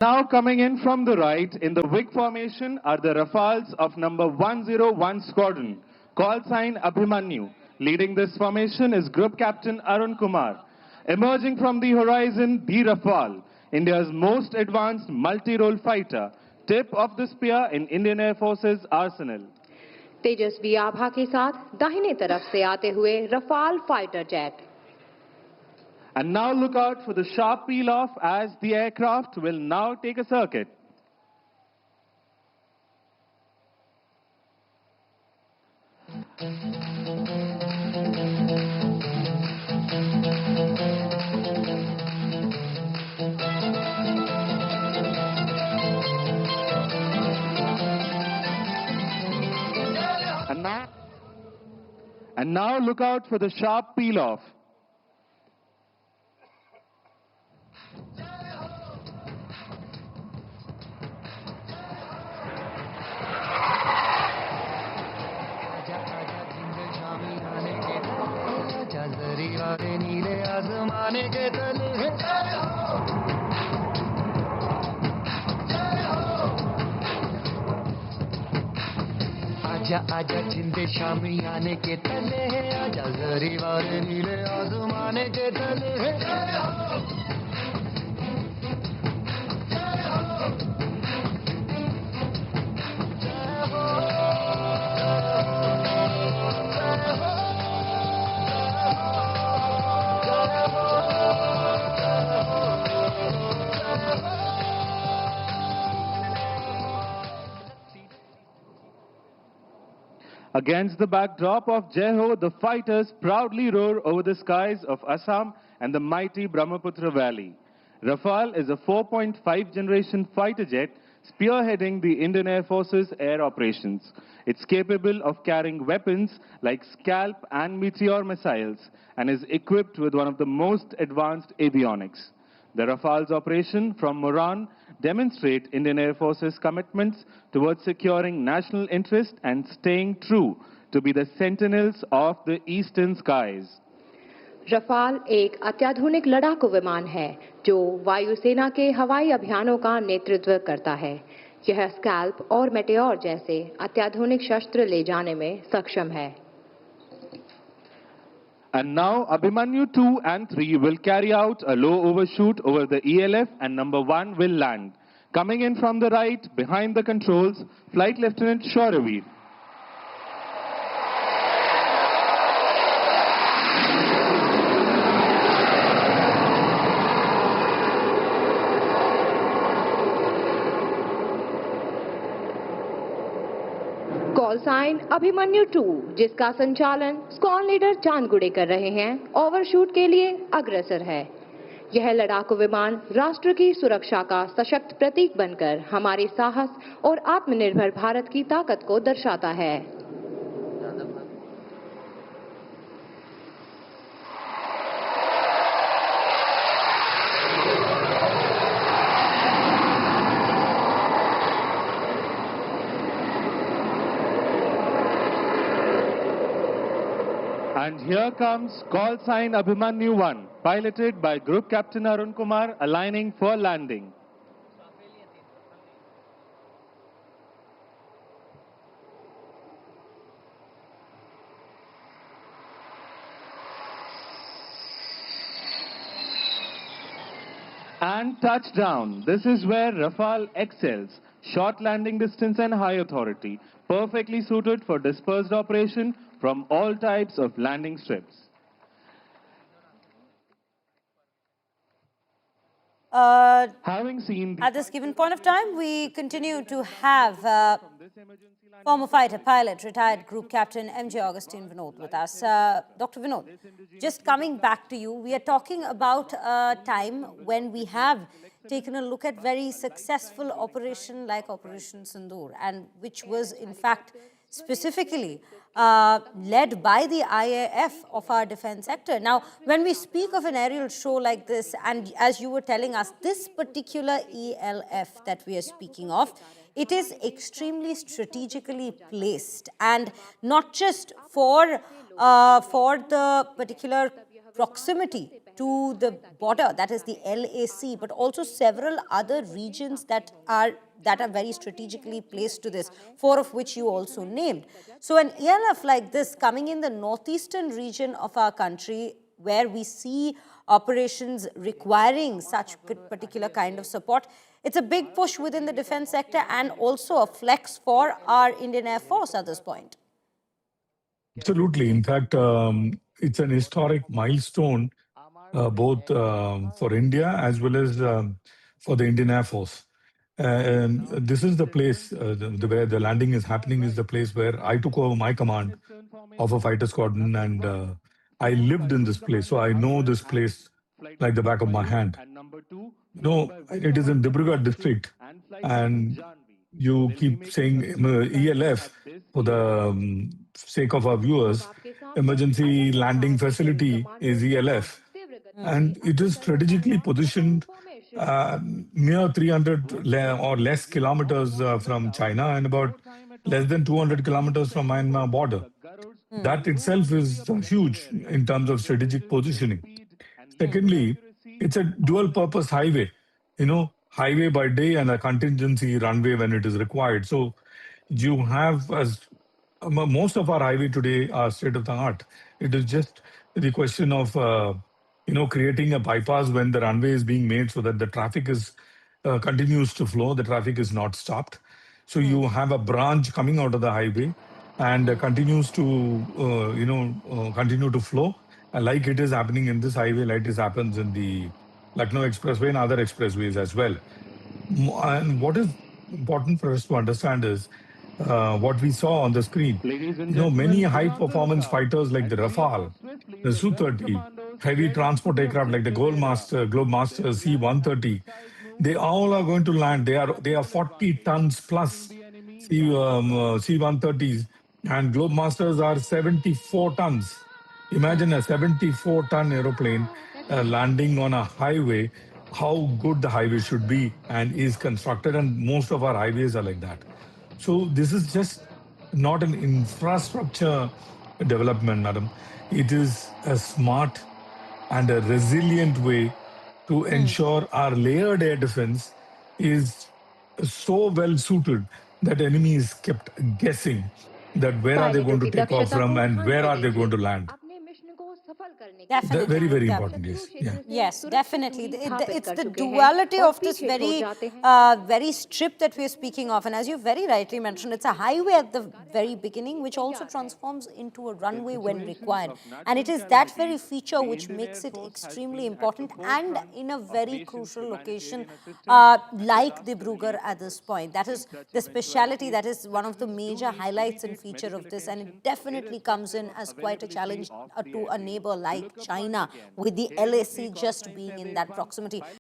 Now coming in from the right, in the wing formation are the Rafales of number 101 Squadron, call sign Abhimanyu. Leading this formation is Group Captain Arun Kumar. Emerging from the horizon, the Rafale, India's most advanced multi-role fighter, tip of the spear in Indian Air Force's arsenal. तेजस्वी आभा के साथ दाहिने तरफ से आते हुए Rafale fighter jet. And now look out for the sharp peel-off as the aircraft will now take a circuit. And now look out for the sharp peel-off. आजा आजा जिंदे शामी आने के तले है, आजा जरी वाले नीले आसमाने के तले है. Against the backdrop of Jai Ho, the fighters proudly roar over the skies of Assam and the mighty Brahmaputra Valley. Rafale is a 4.5 generation fighter jet spearheading the Indian Air Force's air operations. It's capable of carrying weapons like Scalp and Meteor missiles and is equipped with one of the most advanced avionics. The Rafale's operation from Moran demonstrate Indian Air Force's commitments towards securing national interest and staying true to be the sentinels of the eastern skies. Rafale एक अत्याधुनिक लड़ाकू विमान है जो वायुसेना के हवाई अभियानों का नेतृत्व करता है. यह स्कैल्प और मेटेओर जैसे अत्याधुनिक शस्त्र ले जाने में सक्षम है. And now Abhimanyu 2 and 3 will carry out a low overshoot over the ELF and number 1 will land. Coming in from the right, behind the controls, Flight Lieutenant Soryvi. Call sign Abhimanyu 2 जिसका संचालन स्क्वाड लीडर चांदगुड़े कर रहे हैं, overshoot के लिए अग्रसर है. यह लड़ाकू विमान राष्ट्र की सुरक्षा का सशक्त प्रतीक बनकर हमारे साहस और आत्मनिर्भर भारत की ताकत को दर्शाता है. And here comes call sign Abhimanyu 1, piloted by Group Captain Arun Kumar, aligning for landing. And touchdown. This is where Rafale excels. Short landing distance and high authority. Perfectly suited for dispersed operation from all types of landing strips. Having seen at this given point of time, we continue to have former fighter pilot, retired Group Captain MJ Augustine Vinod with us. Dr. Vinod, just coming back to you, we are talking about a time when we have taken a look at very successful operation like Operation Sindoor, and which was in fact specifically led by the IAF of our defense sector. Now, when we speak of an aerial show like this, and as you were telling us, this particular ELF that we are speaking of, it is extremely strategically placed, and not just for the particular proximity to the border, that is the LAC, but also several other regions that are very strategically placed to this, 4 of which you also named. So an ELF like this coming in the northeastern region of our country, where we see operations requiring such particular kind of support, it's a big push within the defense sector and also a flex for our Indian Air Force at this point. Absolutely. In fact, it's an historic milestone, both for India as well as for the Indian Air Force. And this is the place where the landing is happening, is the place where I took over my command of a fighter squadron, and I lived in this place. So I know this place like the back of my hand. It is in Dibrugarh district, and you keep saying ELF for the sake of our viewers. Emergency landing facility is ELF, and it is strategically positioned near 300 or less kilometers from China and about less than 200 kilometers from Myanmar border. That itself is huge in terms of strategic positioning. Secondly, it's a dual-purpose highway, highway by day and a contingency runway when it is required. So you have, as most of our highway today are state of the art. It is just the question of creating a bypass when the runway is being made so that the traffic is continues to flow. The traffic is not stopped. So you have a branch coming out of the highway and continues to continue to flow, like it is happening in this highway, like it happens in the Lucknow Expressway and other expressways as well. And what is important for us to understand is what we saw on the screen. Many high-performance fighters like the Rafale, the Su-30, heavy transport aircraft like the Globemaster C-130, they all are going to land. They are 40 tons plus C-130s, and Globemasters are 74 tons. Imagine a 74-ton aeroplane landing on a highway, how good the highway should be and is constructed, and most of our highways are like that. So this is just not an infrastructure development, madam. It is a smart and a resilient way to ensure our layered air defense is so well suited that enemy is kept guessing that where are they going to take off from and where are they going to land. Definitely. Very, very important, yes. Yeah. Yes, definitely. It's the duality of this very strip that we're speaking of. And as you very rightly mentioned, it's a highway at the very beginning, which also transforms into a runway when required. And it is that very feature which makes it extremely important and in a very crucial location like Dibrugarh at this point. That is the speciality, that is one of the major highlights and feature of this. And it definitely comes in as quite a challenge to a neighbor like China, with the LAC just being in that proximity.